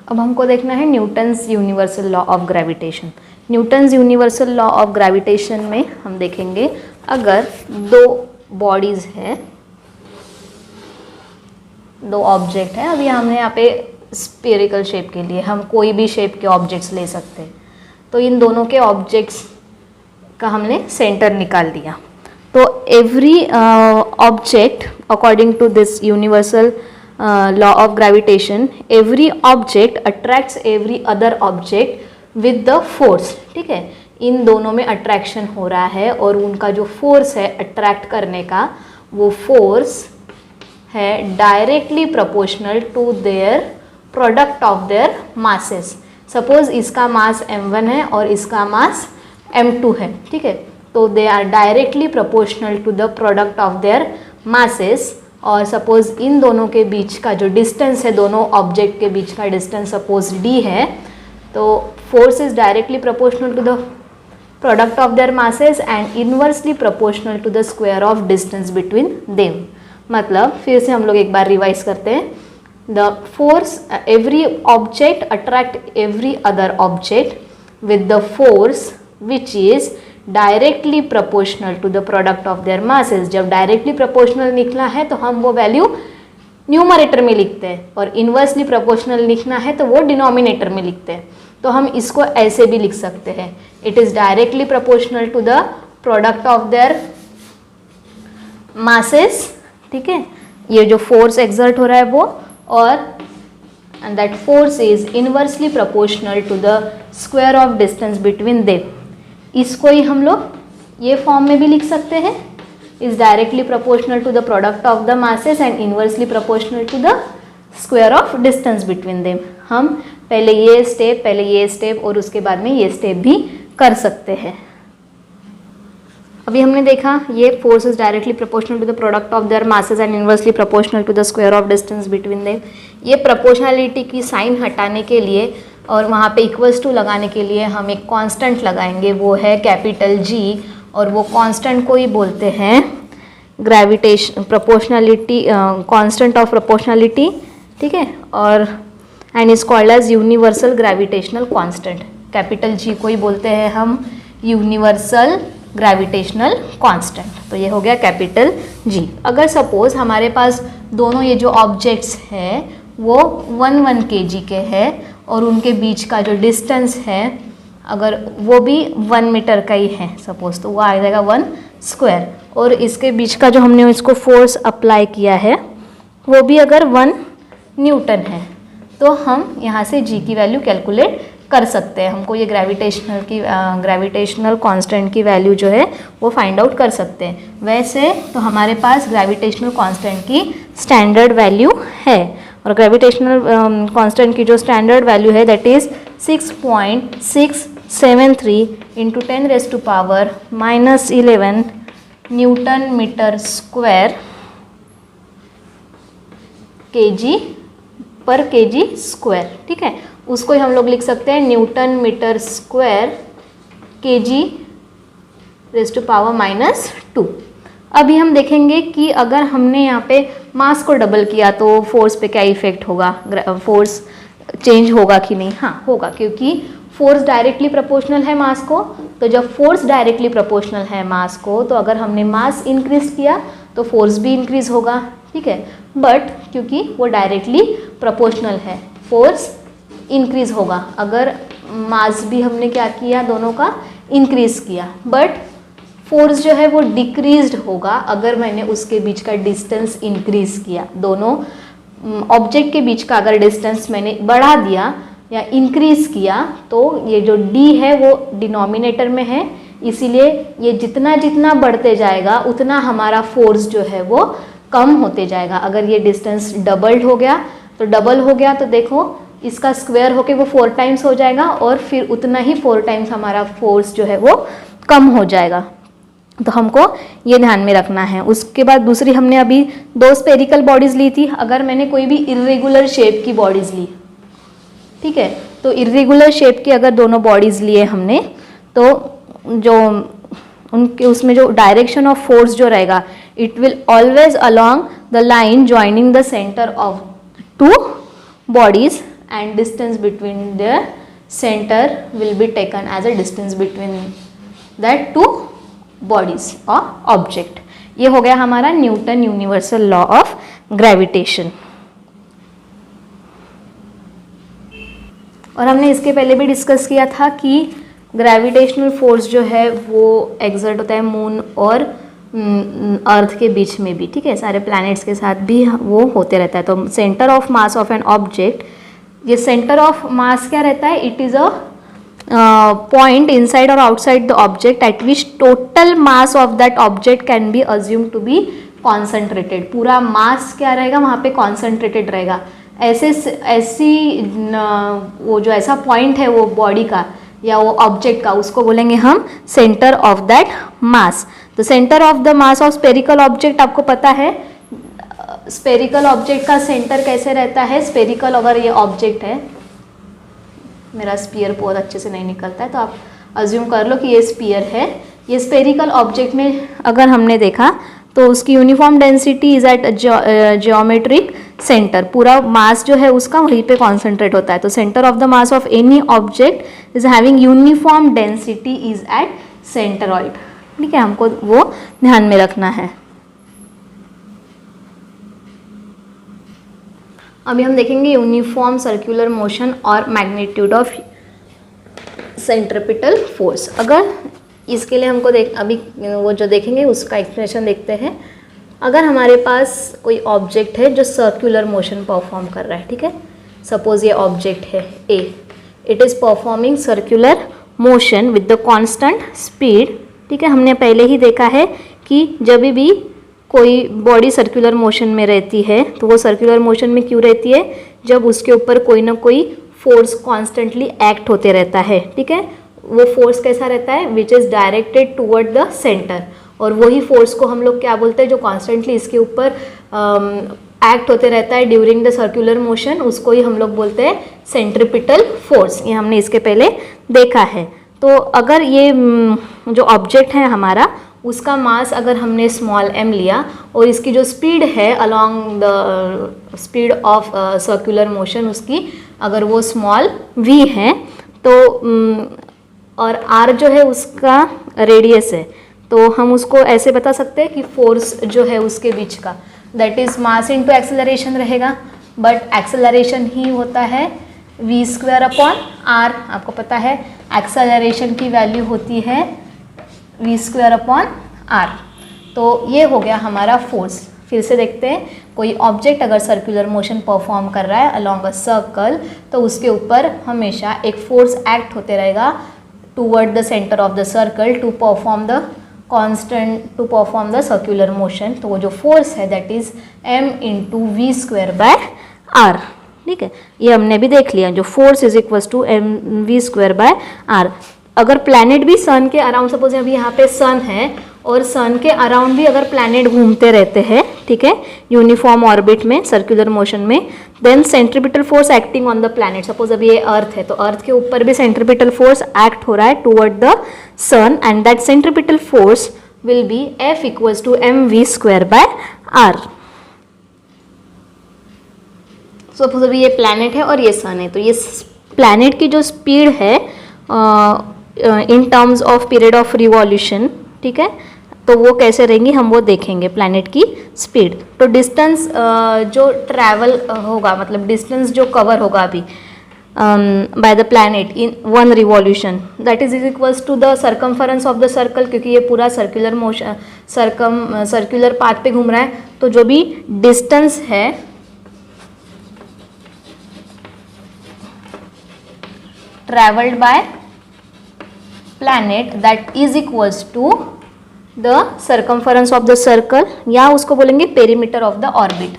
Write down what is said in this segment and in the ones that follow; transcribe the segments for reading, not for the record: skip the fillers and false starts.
अब हमको देखना है Newton's universal law of gravitation. Newton's universal law of gravitation में हम देखेंगे अगर दो बॉडीज़ है, दो ऑब्जेक्ट है, अभी हमने यहाँ पे स्फेरिकल शेप के लिए हम कोई भी शेप के ऑब्जेक्ट्स ले सकते हैं, तो इन दोनों के ऑब्जेक्ट्स का हमने सेंटर निकाल दिया। तो every object according to this universal law of gravitation, every object attracts every other object with the force. ठीक है, इन दोनों में अट्रैक्शन हो रहा है और उनका जो फोर्स है अट्रैक्ट करने का, वो फोर्स है directly proportional to their product of their masses. Suppose इसका मास m1 है और इसका मास m2 है। ठीक है, तो they are directly proportional to the product of their masses. और सपोज इन दोनों के बीच का जो डिस्टेंस है, दोनों ऑब्जेक्ट के बीच का डिस्टेंस सपोज d है, तो force is directly proportional to the product of their masses and inversely proportional to the square of distance between them. मतलब फिर से हम लोग एक बार रिवाइज करते हैं। The force, every object attract every other object with the force which is directly proportional to the product of their masses. जब directly proportional निकला है तो हम वो वैल्यू न्यूमरेटर में लिखते हैं, और इन्वर्सली प्रोपोर्शनल लिखना है तो वो डिनोमिनेटर में लिखते हैं। तो हम इसको ऐसे भी लिख सकते हैं, it is directly proportional to the product of their masses. ठीक है, ये जो फोर्स एक्सर्ट हो रहा है वो, और and that force is inversely proportional to the square of distance between them. इसको ही हम लोग ये फॉर्म में भी लिख सकते हैं, is directly proportional to the product of the masses and inversely proportional to the square of distance between them. हम पहले ये स्टेप और उसके बाद में ये स्टेप भी कर सकते हैं। अभी हमने देखा ये force is directly proportional to the product of their masses and inversely proportional to the square of distance between them. ये प्रोपोर्शनलिटी की साइन हटाने के लिए और वहाँ पे इक्वल्स टू लगाने के लिए हम एक कांस्टेंट लगाएंगे, वो है कैपिटल G, और वो कांस्टेंट को ही बोलते हैं gravitation proportionality, constant of proportionality. ठीक है, और and is called as universal gravitational constant. Capital G को ही बोलते हैं हम यूनिवर्सल ग्रेविटेशनल कांस्टेंट। तो ये हो गया कैपिटल G। अगर सपोज हमारे पास दोनों ये जो ऑब्जेक्ट्स हैं वो 1 kg के हैं और उनके बीच का जो डिस्टेंस है अगर वो भी 1 मीटर का ही है सपोज, तो वो आ जाएगा 1 स्क्वायर, और इसके बीच का जो हमने इसको फोर्स अप्लाई किया है वो भी अगर 1 न्यूटन है, तो हम यहाँ से G की वैल्यू कैलकुलेट कर सकते हैं। हमको ये ग्रेविटेशनल कांस्टेंट की वैल्यू जो है वो फाइंड आउट कर सकते हैं। वैसे तो हमारे पास ग्रेविटेशनल कांस्टेंट की स्टैंडर्ड वैल्यू है, और ग्रेविटेशनल कांस्टेंट की जो स्टैंडर्ड वैल्यू है that is 6.673 into 10⁻⁻11 newton metre square kg per kg square. ठीक है, उसको ही हम लोग लिख सकते हैं न्यूटन मीटर स्क्वायर kg⁻²। अभी हम देखेंगे कि अगर हमने यहाँ पे मास को डबल किया तो फोर्स पे क्या इफेक्ट होगा, फोर्स चेंज होगा कि नहीं। हाँ होगा, क्योंकि फोर्स डायरेक्टली प्रोपोर्शनल है मास को। तो जब फोर्स डायरेक्टली प्रोपोर्शनल है मास को, तो अगर हमने मास इंक्रीज किया तो फोर्स भी इंक्रीज होगा। ठीक है, बट क्योंकि वो डायरेक्टली प्रोपोर्शनल है, फोर्स इंक्रीज होगा। अगर मास भी हमने क्या किया, दोनों का इंक्रीज किया, बट फोर्स जो है वो डिक्रीज्ड होगा अगर मैंने उसके बीच का डिस्टेंस इंक्रीज किया। दोनों ऑब्जेक्ट के बीच का अगर डिस्टेंस मैंने बढ़ा दिया या इंक्रीज किया, तो ये जो D है वो डिनोमिनेटर में है, इसीलिए ये जितना जितना बढ़ते जाएगा उतना हमारा फोर्स जो है वो कम होते जाएगा। अगर ये डिस्टेंस डबल्ड हो गया तो देखो इसका स्क्वायर होके वो 4 टाइम्स हो जाएगा, और फिर उतना ही 4 टाइम्स हमारा फोर्स जो है वो कम हो जाएगा। तो हमको ये ध्यान में रखना है। उसके बाद दूसरी हमने अभी 2 स्फेरिकल बॉडीज़ ली थी। अगर मैंने कोई भी इर्रेगुलर शेप की बॉडीज़ ली, ठीक है, तो इर्रेगुलर शेप की अगर दोनों बॉडीज़ लिए हमने, तो जो उनके उसमें जो डायरेक्शन ऑफ फोर्स जो रहेगा, it will always along the line joining the centre of 2 bodies and distance between their center will be taken as a distance between that two bodies or object. ये हो गया हमारा Newton universal law of gravitation. और हमने इसके पहले भी discuss किया था कि ग्रेविटेशनल फोर्स जो है वो एक्सर्ट होता है मून और अर्थ के बीच में भी, ठीक है, सारे प्लैनेट्स के साथ भी वो होते रहता है। तो centre of mass of an object, ये सेंटर ऑफ मास क्या रहता है, it is a point inside और outside the object at which total mass of that object can be assumed to be concentrated. पूरा मास क्या रहेगा वहाँ पे कॉन्सेंट्रेटेड रहेगा। ऐसी वो जो ऐसा पॉइंट है वो बॉडी का या वो ऑब्जेक्ट का, उसको बोलेंगे हम सेंटर ऑफ दैट मास। तो centre of the mass of spherical object आपको पता है, स्पेरिकल ऑब्जेक्ट का सेंटर कैसे रहता है। स्पेरिकल अगर ये ऑब्जेक्ट है, मेरा स्पीयर बहुत अच्छे से नहीं निकलता है तो आप अज्यूम कर लो कि ये स्पीयर है। ये स्पेरिकल ऑब्जेक्ट में अगर हमने देखा तो उसकी uniform density is at geometric centre, पूरा मास जो है उसका वहीं पे कॉन्सेंट्रेट होता है। तो centre of the mass of any object is having uniform density is at centroid, ठीक है, हमको वो ध्यान में रखना है। अभी हम देखेंगे यूनिफॉर्म सर्कुलर मोशन और मैग्नीट्यूड ऑफ सेंट्रिपिटल फोर्स। अगर इसके लिए हमको अभी वो जो देखेंगे उसका एक्सप्लेनेशन देखते हैं। अगर हमारे पास कोई ऑब्जेक्ट है जो सर्कुलर मोशन परफॉर्म कर रहा है, ठीक है, सपोज ये ऑब्जेक्ट है A, it is performing circular motion with the constant speed, ठीक है। हमने पहले ही देखा है कि जब भी कोई बॉडी सर्कुलर मोशन में रहती है तो वो सर्कुलर मोशन में क्यों रहती है, जब उसके ऊपर कोई ना कोई फोर्स कॉन्स्टेंटली एक्ट होते रहता है, ठीक है। वो फोर्स कैसा रहता है, which is directed toward the centre, और वही फोर्स को हम लोग क्या बोलते हैं, जो कॉन्स्टेंटली इसके ऊपर एक्ट होते रहता है ड्यूरिंग द सर्कुलर मोशन, उसको ही हम लोग बोलते हैं सेंट्रिपिटल फोर्स। ये हमने इसके पहले देखा है। तो अगर ये जो ऑब्जेक्ट है हमारा, उसका मास अगर हमने स्मॉल m लिया और इसकी जो स्पीड है along the speed of circular motion उसकी अगर वो स्मॉल v है, तो और r जो है उसका रेडियस है, तो हम उसको ऐसे बता सकते हैं कि फोर्स जो है उसके बीच का that is mass into acceleration रहेगा। बट एक्सेलरेशन ही होता है v² अपॉन r। आपको पता है एक्सेलरेशन की वैल्यू होती है v² अपॉन r। तो ये हो गया हमारा फोर्स। फिर से देखते हैं, कोई ऑब्जेक्ट अगर सर्कुलर मोशन परफॉर्म कर रहा है अलोंग अ सर्कल, तो उसके ऊपर हमेशा एक फोर्स एक्ट होते रहेगा toward the centre of the circle to perform the circular motion. तो वो जो फोर्स है that is m into v² by r, ठीक है। ये हमने भी देख लिया, जो force is equal to mv² by r। अगर प्लैनेट भी सन के अराउंड, सपोज अभी यहाँ पे सन है और सन के अराउंड भी अगर प्लैनेट घूमते रहते हैं, ठीक है, यूनिफॉर्म ऑर्बिट में सर्कुलर मोशन में, then centripetal force acting on the planet, suppose अभी ये अर्थ है तो अर्थ के ऊपर भी सेंट्रिपिटल फोर्स एक्ट हो रहा है toward the sun, and that centripetal force will be F equals to mv² by r। Suppose अभी ये प्लैनेट है और ये सन है, तो ये प्लैनेट की जो स्पीड है in terms of period of revolution, ठीक है, तो वो कैसे रहेंगी हम वो देखेंगे, प्लैनेट की स्पीड। तो डिस्टेंस जो ट्रैवल होगा, मतलब डिस्टेंस जो कवर होगा अभी by the planet in 1 revolution, that is equals to the circumference of the circle, क्योंकि ये पूरा सर्कुलर मोशन सर्कुलर पाथ पे घूम रहा है। तो जो भी डिस्टेंस है travelled by planet that is equals to the circumference of the circle, या उसको बोलेंगे perimeter of the orbit.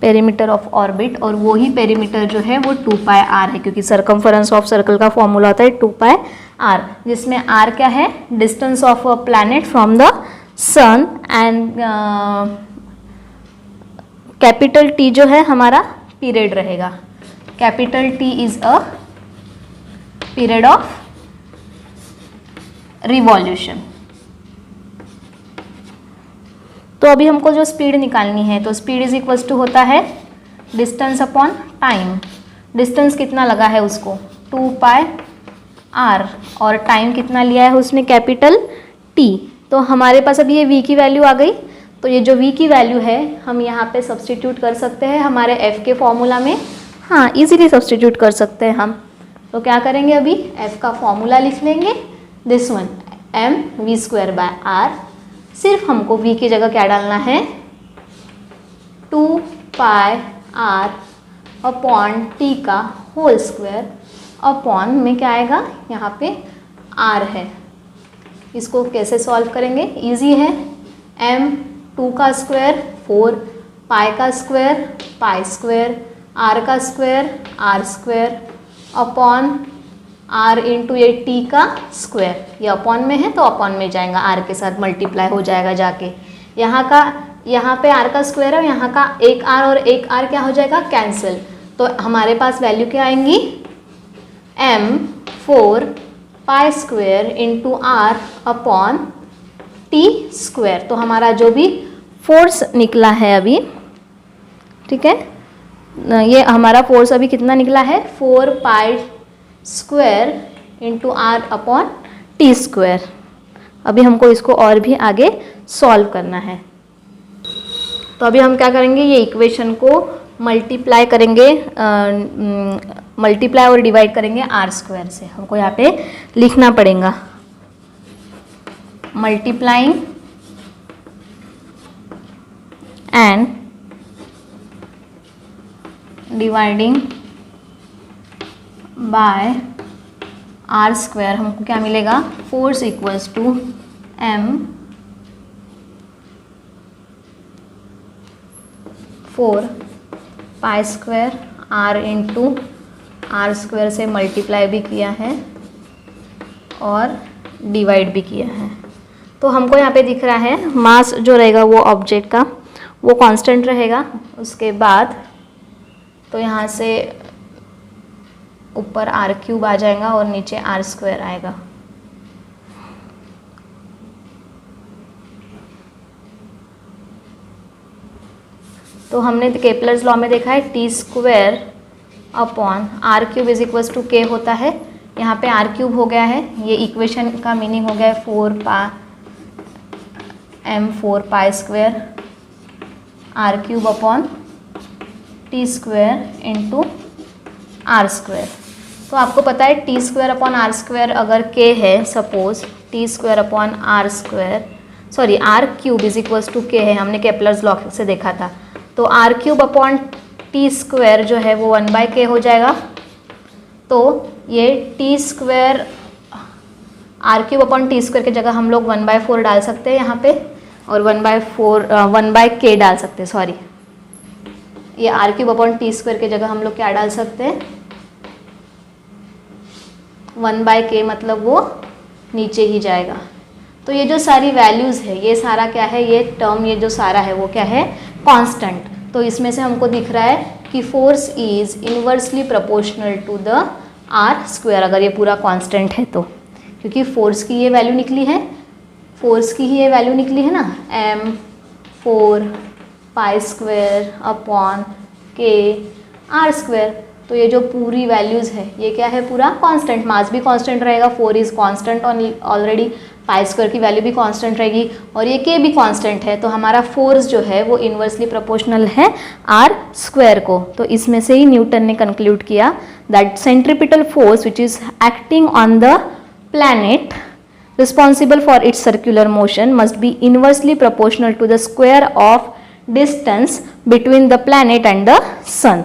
Perimeter of orbit, और वो ही पेरीमीटर जो है वो 2πr है, क्योंकि सर्कमफरेंस ऑफ सर्कल का फॉर्मूला होता है 2πr, जिसमें r क्या है, distance of a planet from the sun, and capital T जो है हमारा पीरियड रहेगा। Capital T is a period of revolution, तो अभी हमको जो स्पीड निकालनी है, तो स्पीड इज इक्वल्स टू होता है डिस्टेंस अपॉन टाइम। डिस्टेंस कितना लगा है उसको 2 पाई आर, और टाइम कितना लिया है उसने कैपिटल टी। तो हमारे पास अभी ये v की वैल्यू आ गई। तो ये जो v की वैल्यू है हम यहाँ पे सब्सटीट्यूट कर सकते हैं हमारे f के फॉर्मूला में। हाँ, इजीली सब्सटीट्यूट कर सकते हैं हम। तो क्या करेंगे, अभी f का फॉर्मूला लिख लेंगे, दिस वन mv²/r। सिर्फ हमको v की जगह क्या डालना है 2 पाई r अपॉन टी का होल स्क्वायर, अपॉन में क्या आएगा यहाँ पे r है। इसको कैसे सॉल्व करेंगे, इजी है। m2 का स्क्वायर 4, पाई का स्क्वायर पाई स्क्वायर, r का square r square, upon r into ये t का स्क्वायर। ये अपॉन में है तो अपॉन में जाएगा, r के साथ मल्टीप्लाई हो जाएगा जाके। यहाँ पे r का स्क्वायर है, यहाँ का एक r और एक r क्या हो जाएगा कैंसिल। तो हमारे पास वैल्यू क्या आएंगी m4 pi square into r upon T square. तो हमारा जो भी फोर्स निकला है अभी, ठीक है, ये हमारा फोर्स अभी कितना निकला है 4 pi square into r upon T square. अभी हमको इसको और भी आगे सॉल्व करना है। तो अभी हम क्या करेंगे, ये इक्वेशन को मल्टीप्लाई करेंगे, मल्टीप्लाई और डिवाइड करेंगे r स्क्वायर से। हमको यहाँ पे लिखना पड़ेगा multiplying and dividing by r square. हमको क्या मिलेगा, force equals to m4 pi square r into r square से मल्टीप्लाई भी किया है और डिवाइड भी किया है। तो हमको यहाँ पे दिख रहा है मास जो रहेगा वो ऑब्जेक्ट का वो कांस्टेंट रहेगा। उसके बाद तो यहाँ से ऊपर r³ आ जाएगा और नीचे r² आएगा। तो हमने केपलर्स लॉ में देखा है t² upon r³ is equals to k होता है। यहाँ पे r³ हो गया है, ये इक्वेशन का मीनिंग हो गया है m4 pi square r³ upon t² into r²। तो आपको पता है t² अपॉन r² अगर k है, suppose t² upon r³ is equals to k है, हमने केपलर्स लॉ से देखा था। तो r³ अपॉन t² जो है वो 1/k हो जाएगा। तो ये t² r³ अपॉन t² की जगह हम लोग 1/4 डाल सकते हैं यहाँ पे, और 1/k डाल सकते हैं, सॉरी, ये r³ अपॉन t² की जगह हम लोग क्या डाल सकते हैं 1/k, मतलब वो नीचे ही जाएगा। तो ये जो सारी वैल्यूज़ है ये सारा क्या है, ये टर्म ये जो सारा है वो क्या है कांस्टेंट। तो इसमें से हमको दिख रहा है कि force is inversely proportional to the r², अगर ये पूरा कांस्टेंट है तो, क्योंकि फोर्स की ये वैल्यू निकली है, फोर्स की ही ये वैल्यू निकली है ना m4 pi square upon k r²। तो ये जो पूरी वैल्यूज़ है ये क्या है पूरा कांस्टेंट, मास भी कांस्टेंट रहेगा, 4 is constant already, pi square की वैल्यू भी कांस्टेंट रहेगी और ये k भी कांस्टेंट है। तो हमारा फोर्स जो है वो इन्वर्सली प्रोपोर्शनल है r² को। तो इसमें से ही न्यूटन ने कंक्लूड किया that centripetal force which is acting on the planet responsible for its circular motion must be inversely proportional to the square of distance between the planet and the sun।